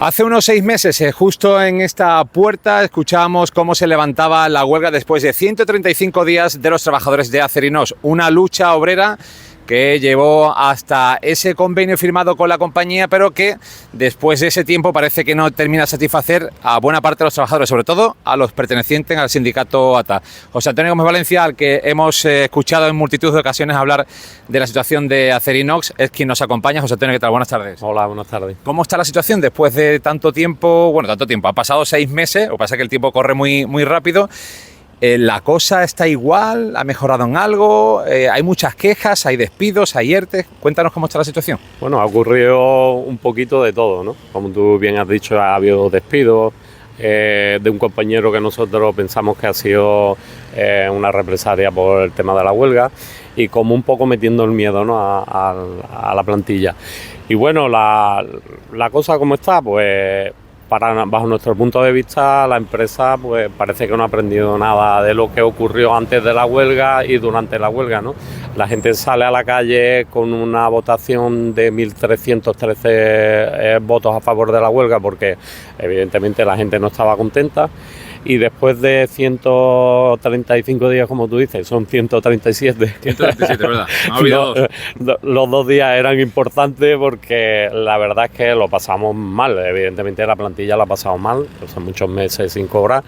Hace unos 6 meses, justo en esta puerta, escuchábamos cómo se levantaba la huelga después de 135 días de los trabajadores de Acerinox. Una lucha obrera que llevó hasta ese convenio firmado con la compañía, pero que después de ese tiempo parece que no termina de satisfacer a buena parte de los trabajadores, sobre todo a los pertenecientes al sindicato ATA. José Antonio Gómez Valencia, al que hemos escuchado en multitud de ocasiones hablar de la situación de Acerinox, es quien nos acompaña. José Antonio, ¿qué tal? Buenas tardes. Hola, buenas tardes. ¿Cómo está la situación después de tanto tiempo? Bueno, tanto tiempo, ha pasado 6 meses, lo que pasa es que el tiempo corre muy rápido. ¿La cosa está igual? ¿Ha mejorado en algo? ¿Hay muchas quejas? ¿Hay despidos? ¿Hay ERTE? Cuéntanos cómo está la situación. Bueno, ha ocurrido un poquito de todo, ¿no? Como tú bien has dicho, ha habido despidos de un compañero que nosotros pensamos que ha sido una represalia por el tema de la huelga y como un poco metiendo el miedo, ¿no? a la plantilla. Y bueno, la cosa como está, pues bajo nuestro punto de vista, la empresa pues parece que no ha aprendido nada de lo que ocurrió antes de la huelga y durante la huelga, ¿no? La gente sale a la calle con una votación de 1.313 votos a favor de la huelga porque evidentemente la gente no estaba contenta. Y después de 135 días, como tú dices, son 137. 137, ¿verdad? Me he olvidado. Los 2 días eran importantes porque la verdad es que lo pasamos mal. Evidentemente la plantilla la ha pasado mal, son muchos meses sin cobrar.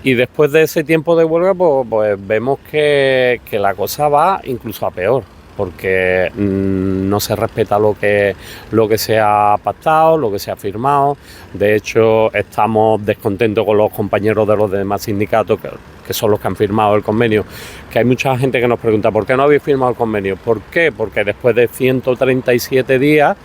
Y después de ese tiempo de huelga, pues vemos que la cosa va incluso a peor, porque no se respeta lo que se ha pactado, lo que se ha firmado. De hecho, estamos descontentos con los compañeros de los demás sindicatos, que son los que han firmado el convenio, que hay mucha gente que nos pregunta ¿por qué no habéis firmado el convenio? ¿Por qué? Porque después de 137 días,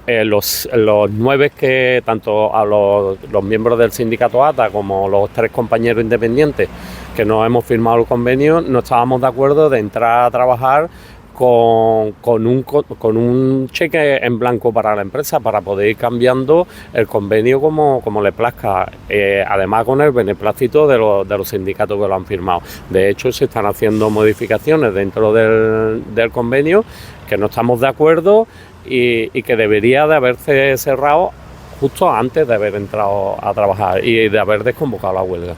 los 9 que, tanto a los miembros del sindicato ATA como los 3 compañeros independientes que no hemos firmado el convenio, no estábamos de acuerdo de entrar a trabajar con un cheque en blanco para la empresa para poder ir cambiando el convenio como le plazca, además con el beneplácito de los sindicatos que lo han firmado. De hecho, se están haciendo modificaciones dentro del convenio que no estamos de acuerdo y que debería de haberse cerrado justo antes de haber entrado a trabajar y de haber desconvocado la huelga.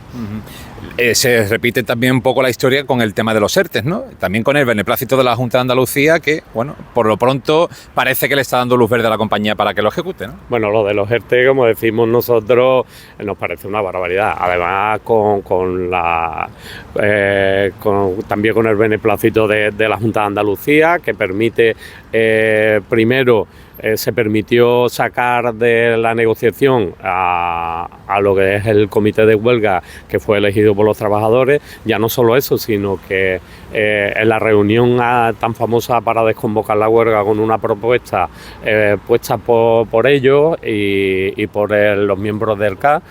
Se repite también un poco la historia con el tema de los ERTES, ¿no? También con el beneplácito de la Junta de Andalucía, que, bueno, por lo pronto parece que le está dando luz verde a la compañía para que lo ejecute, ¿no? Bueno, lo de los ERTE, como decimos nosotros, nos parece una barbaridad. Además, también con el beneplácito de la Junta de Andalucía, que permite, primero, se permitió sacar de la negociación a lo que es el comité de huelga que fue elegido por los trabajadores. Ya no solo eso, sino que en la reunión tan famosa para desconvocar la huelga con una propuesta puesta por ellos y por los miembros del CA.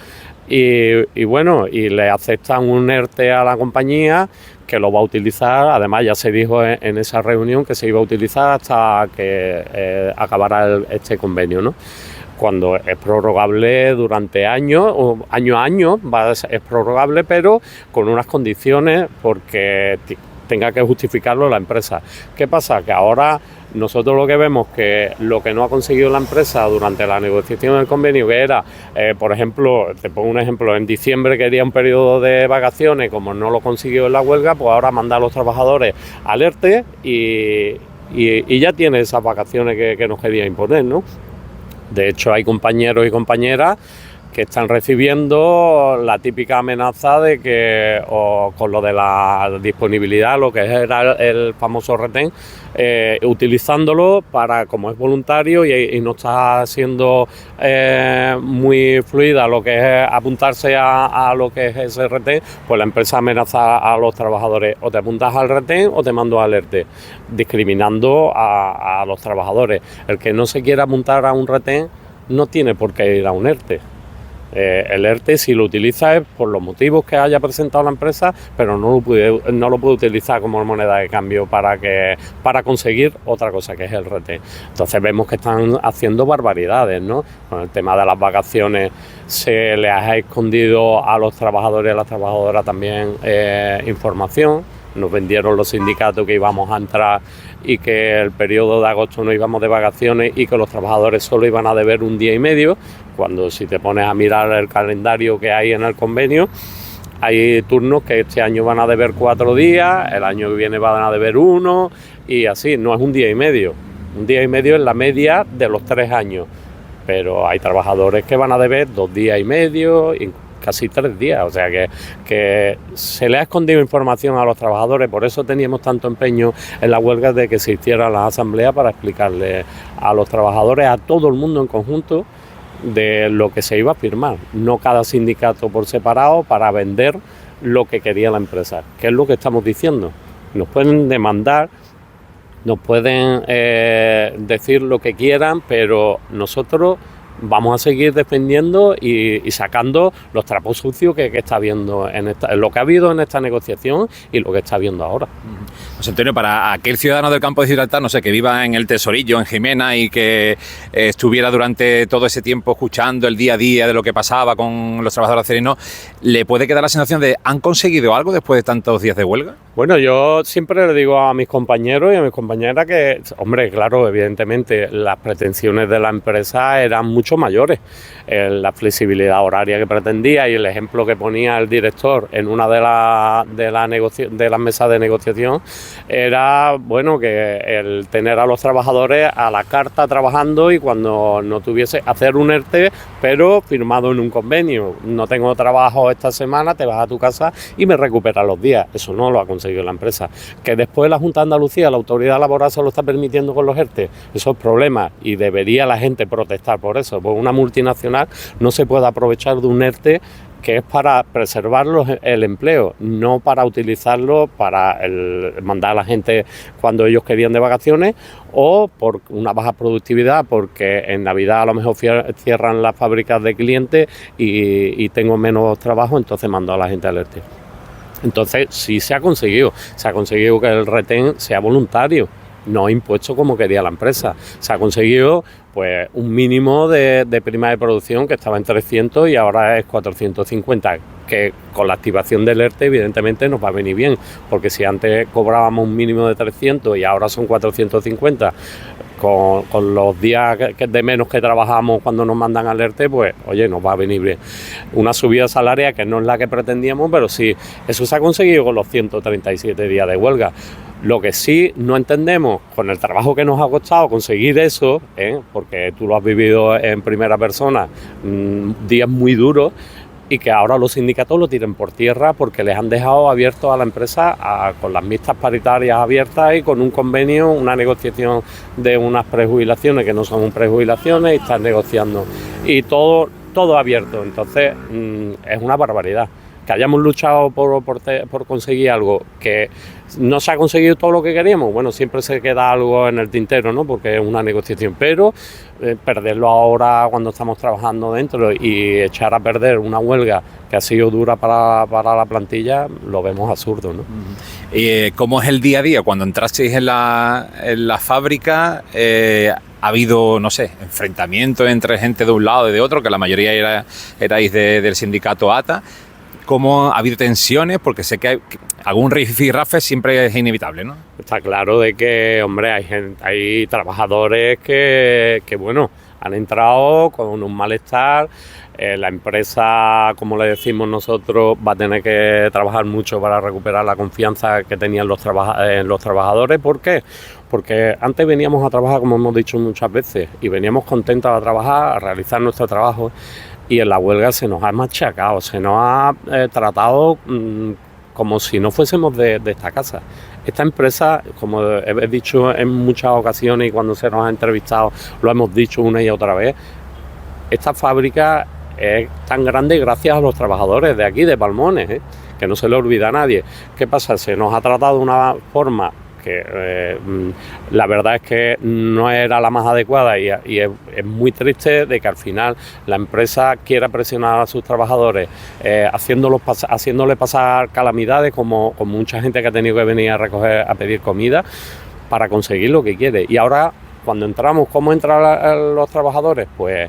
Y bueno, y le aceptan un ERTE a la compañía que lo va a utilizar. Además, ya se dijo en esa reunión que se iba a utilizar hasta que acabara este convenio, ¿no? Cuando es prorrogable durante años, o año a año, es prorrogable, pero con unas condiciones porque tenga que justificarlo la empresa. ¿Qué pasa? Que ahora nosotros lo que vemos que lo que no ha conseguido la empresa durante la negociación del convenio, que era, por ejemplo, te pongo un ejemplo, en diciembre quería un periodo de vacaciones, como no lo consiguió en la huelga, pues ahora manda a los trabajadores al ERTE y ya tiene esas vacaciones que nos quería imponer, ¿no? De hecho, hay compañeros y compañeras que están recibiendo la típica amenaza de que, o con lo de la disponibilidad, lo que era el famoso retén, utilizándolo para, como es voluntario y no está siendo muy fluida lo que es apuntarse a lo que es ese retén, pues la empresa amenaza a los trabajadores: o te apuntas al retén o te mando al ERTE, discriminando a los trabajadores. El que no se quiera apuntar a un retén no tiene por qué ir a un ERTE. El ERTE, si lo utiliza, es por los motivos que haya presentado la empresa, pero no lo puede utilizar como moneda de cambio para conseguir otra cosa, que es el RT. Entonces vemos que están haciendo barbaridades, ¿no? Con el tema de las vacaciones se les ha escondido a los trabajadores y a las trabajadoras también información. Nos vendieron los sindicatos que íbamos a entrar y que el periodo de agosto no íbamos de vacaciones y que los trabajadores solo iban a deber un día y medio, cuando si te pones a mirar el calendario que hay en el convenio, hay turnos que este año van a deber 4 días, el año que viene van a deber 1 y así, no es un día y medio. Un día y medio es la media de los 3 años, pero hay trabajadores que van a deber 2 días y medio, y casi 3 días, o sea que se le ha escondido información a los trabajadores, por eso teníamos tanto empeño en la huelga de que se hiciera la asamblea para explicarle a los trabajadores, a todo el mundo en conjunto, de lo que se iba a firmar, no cada sindicato por separado para vender lo que quería la empresa, que es lo que estamos diciendo. Nos pueden demandar, nos pueden decir lo que quieran, pero nosotros vamos a seguir defendiendo y sacando los trapos sucios que está habiendo lo que ha habido en esta negociación y lo que está habiendo ahora. José Antonio, para aquel ciudadano del campo de Gibraltar, no sé, que viva en el Tesorillo, en Jimena, y que estuviera durante todo ese tiempo escuchando el día a día de lo que pasaba con los trabajadores acerinos, ¿le puede quedar la sensación de ¿han conseguido algo después de tantos días de huelga? Bueno, yo siempre le digo a mis compañeros y a mis compañeras que, hombre, claro, evidentemente las pretensiones de la empresa eran mucho mayores. La flexibilidad horaria que pretendía y el ejemplo que ponía el director en una de las mesas de negociación era, bueno, que el tener a los trabajadores a la carta trabajando y cuando no tuviese hacer un ERTE, pero firmado en un convenio. No tengo trabajo esta semana, te vas a tu casa y me recuperas los días. Eso no lo ha conseguido la empresa. Que después la Junta de Andalucía, la autoridad laboral, se lo está permitiendo con los ERTE. Eso es problema y debería la gente protestar por eso. Porque una multinacional no se puede aprovechar de un ERTE que es para preservar el empleo, no para utilizarlo para mandar a la gente cuando ellos querían de vacaciones o por una baja productividad, porque en Navidad a lo mejor cierran las fábricas de clientes y tengo menos trabajo, entonces mando a la gente al ERTE. Entonces sí se ha conseguido que el retén sea voluntario, no impuesto como quería la empresa. Se ha conseguido pues un mínimo de prima de producción que estaba en 300 y ahora es 450, que con la activación del ERTE evidentemente nos va a venir bien, porque si antes cobrábamos un mínimo de 300 y ahora son 450, con los días de menos que trabajamos cuando nos mandan al ERTE, pues oye, nos va a venir bien. Una subida salarial que no es la que pretendíamos, pero sí, eso se ha conseguido con los 137 días de huelga. Lo que sí no entendemos con el trabajo que nos ha costado conseguir eso, porque tú lo has vivido en primera persona, días muy duros, y que ahora los sindicatos lo tiren por tierra porque les han dejado abiertos a la empresa con las mixtas paritarias abiertas y con un convenio, una negociación de unas prejubilaciones que no son prejubilaciones y están negociando. Y todo abierto, entonces es una barbaridad. Que hayamos luchado por conseguir algo que no se ha conseguido todo lo que queríamos, bueno, siempre se queda algo en el tintero, ¿no? Porque es una negociación, pero perderlo ahora cuando estamos trabajando dentro y echar a perder una huelga que ha sido dura para la plantilla, lo vemos absurdo, ¿no? ¿Cómo es el día a día? Cuando entrasteis en la fábrica, ¿ha habido, no sé, enfrentamientos entre gente de un lado y de otro, que la mayoría erais del sindicato ATA? ¿Cómo ha habido tensiones? Porque sé que algún rifirrafe siempre es inevitable, ¿no? Está claro de que, hombre, hay trabajadores que bueno, han entrado con un malestar. La empresa, como le decimos nosotros, va a tener que trabajar mucho para recuperar la confianza que tenían los trabajadores. ¿Por qué? Porque antes veníamos a trabajar, como hemos dicho muchas veces, y veníamos contentos a trabajar, a realizar nuestro trabajo. Y en la huelga se nos ha machacado, se nos ha tratado como si no fuésemos de esta casa. Esta empresa, como he dicho en muchas ocasiones y cuando se nos ha entrevistado lo hemos dicho una y otra vez, esta fábrica es tan grande gracias a los trabajadores de aquí, de Palmones, que no se le olvida a nadie. ¿Qué pasa? Se nos ha tratado de una forma que la verdad es que no era la más adecuada y es muy triste de que al final la empresa quiera presionar a sus trabajadores haciéndole pasar calamidades como mucha gente que ha tenido que venir a pedir comida para conseguir lo que quiere. Y ahora cuando entramos, ¿cómo entran los trabajadores? Pues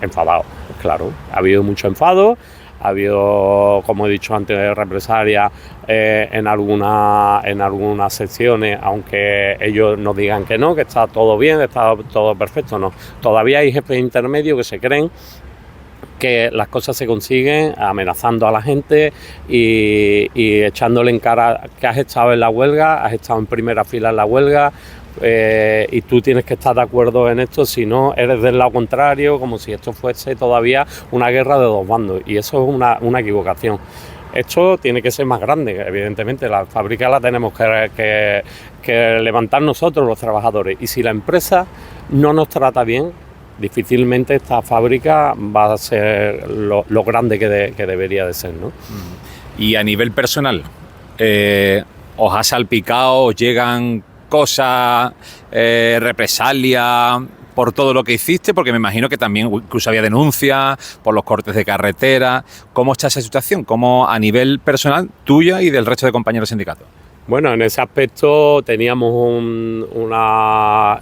enfadados, claro, ha habido mucho enfado. ha habido, como he dicho antes, represalias en algunas secciones, aunque ellos nos digan que no, que está todo bien, está todo perfecto, no. Todavía hay jefes intermedios que se creen que las cosas se consiguen amenazando a la gente y echándole en cara que has estado en la huelga, has estado en primera fila en la huelga, y tú tienes que estar de acuerdo en esto, si no eres del lado contrario, como si esto fuese todavía una guerra de dos bandos, y eso es una equivocación. Esto tiene que ser más grande, evidentemente, la fábrica la tenemos que levantar nosotros los trabajadores, y si la empresa no nos trata bien, difícilmente esta fábrica va a ser lo grande que debería de ser, ¿no? Y a nivel personal, ¿os ha salpicado, os llegan cosas, represalias por todo lo que hiciste? Porque me imagino que también incluso había denuncias por los cortes de carretera. ¿Cómo está esa situación? ¿Cómo a nivel personal tuya y del resto de compañeros sindicatos? Bueno, en ese aspecto teníamos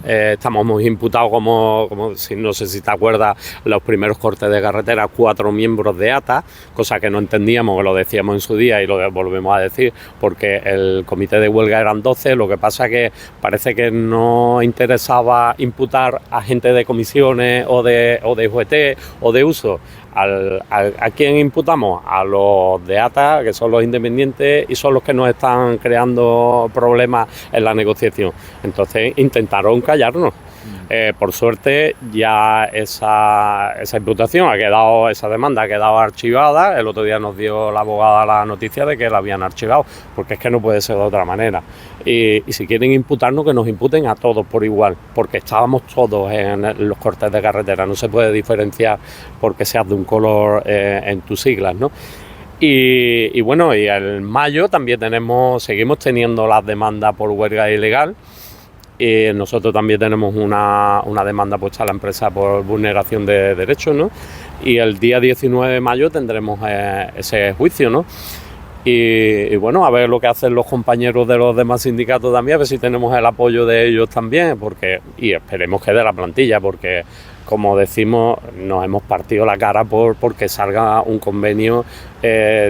estábamos imputados como si, no sé si te acuerdas, los primeros cortes de carretera, 4 miembros de ATA, cosa que no entendíamos, que lo decíamos en su día y lo volvemos a decir, porque el comité de huelga eran 12, lo que pasa que parece que no interesaba imputar a gente de comisiones o de UGT o de uso. ¿A quién imputamos? A los de ATA, que son los independientes y son los que nos están creando problemas en la negociación. Entonces intentaron callarnos. Por suerte ya esa imputación esa demanda ha quedado archivada. El otro día nos dio la abogada la noticia de que la habían archivado, porque es que no puede ser de otra manera. Y si quieren imputarnos, que nos imputen a todos por igual, porque estábamos todos en los cortes de carretera. No se puede diferenciar porque seas de un color en tus siglas, ¿no? Y bueno, y en mayo también seguimos teniendo las demandas por huelga ilegal. Y nosotros también tenemos una demanda puesta a la empresa por vulneración de derechos, ¿no? Y el día 19 de mayo tendremos ese juicio, ¿no? Y bueno, a ver lo que hacen los compañeros de los demás sindicatos también, a ver si tenemos el apoyo de ellos también, y esperemos que de la plantilla, porque como decimos, nos hemos partido la cara porque salga un convenio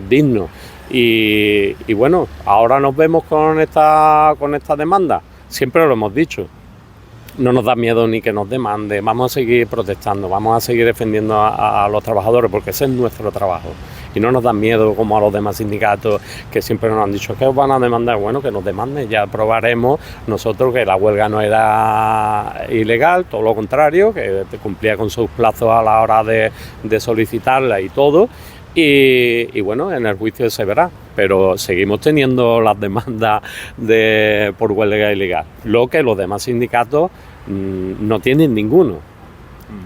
digno. Y bueno, ahora nos vemos con esta demanda. Siempre lo hemos dicho, no nos da miedo ni que nos demande, vamos a seguir protestando, vamos a seguir defendiendo a los trabajadores, porque ese es nuestro trabajo. Y no nos da miedo como a los demás sindicatos que siempre nos han dicho que os van a demandar. Bueno, que nos demanden, ya probaremos nosotros que la huelga no era ilegal, todo lo contrario, que cumplía con sus plazos a la hora de solicitarla y todo. Y bueno, en el juicio se verá, pero seguimos teniendo las demandas por huelga ilegal, lo que los demás sindicatos no tienen ninguno,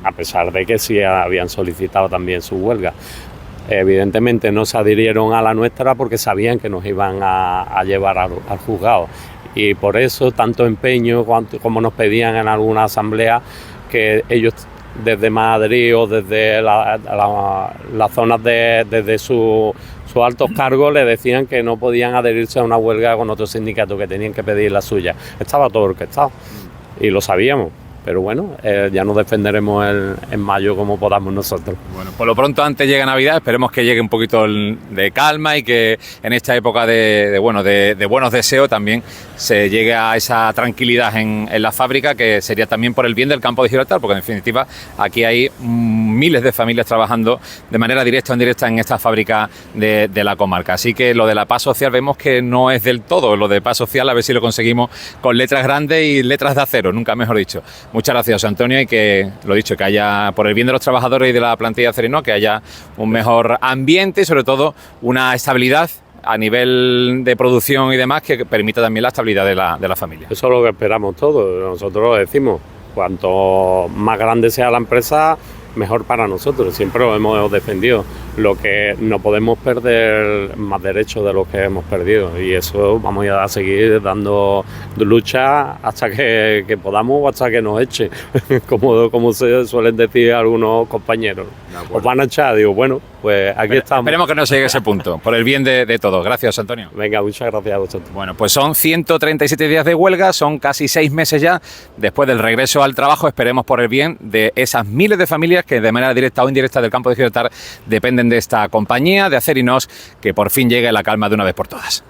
a pesar de que sí habían solicitado también su huelga. Evidentemente no se adhirieron a la nuestra porque sabían que nos iban a llevar al juzgado, y por eso tanto empeño como nos pedían en alguna asamblea que ellos desde Madrid o desde las zonas desde sus altos cargos le decían que no podían adherirse a una huelga con otro sindicato, que tenían que pedir la suya. Estaba todo orquestado y lo sabíamos. Pero bueno, ya nos defenderemos en mayo como podamos nosotros. Bueno, por lo pronto, antes llega Navidad, esperemos que llegue un poquito de calma y que en esta época de buenos deseos también se llegue a esa tranquilidad en la fábrica, que sería también por el bien del campo de Gibraltar, porque en definitiva aquí hay miles de familias trabajando de manera directa o indirecta en esta fábrica de la comarca. Así que lo de la paz social vemos que no es del todo, lo de paz social a ver si lo conseguimos con letras grandes y letras de acero, nunca mejor dicho. Muchas gracias, Antonio, y que, lo dicho, que haya, por el bien de los trabajadores y de la plantilla de Acerinox, que haya un mejor ambiente y sobre todo una estabilidad a nivel de producción y demás que permita también la estabilidad de la familia. Eso es lo que esperamos todos, nosotros lo decimos, cuanto más grande sea la empresa, mejor para nosotros, siempre lo hemos defendido. Lo que no podemos perder más derechos de los que hemos perdido, y eso vamos a seguir dando lucha hasta que podamos o hasta que nos echen, como se suelen decir algunos compañeros. Os van a echar, digo, bueno, pues pues aquí estamos. Esperemos que no se llegue a ese punto, por el bien de todos. Gracias, Antonio. Venga, muchas gracias a vosotros. Bueno, pues son 137 días de huelga, son casi 6 meses ya después del regreso al trabajo. Esperemos por el bien de esas miles de familias que de manera directa o indirecta del campo de Gibraltar dependen de esta compañía, de Acerinos, que por fin llegue la calma de una vez por todas.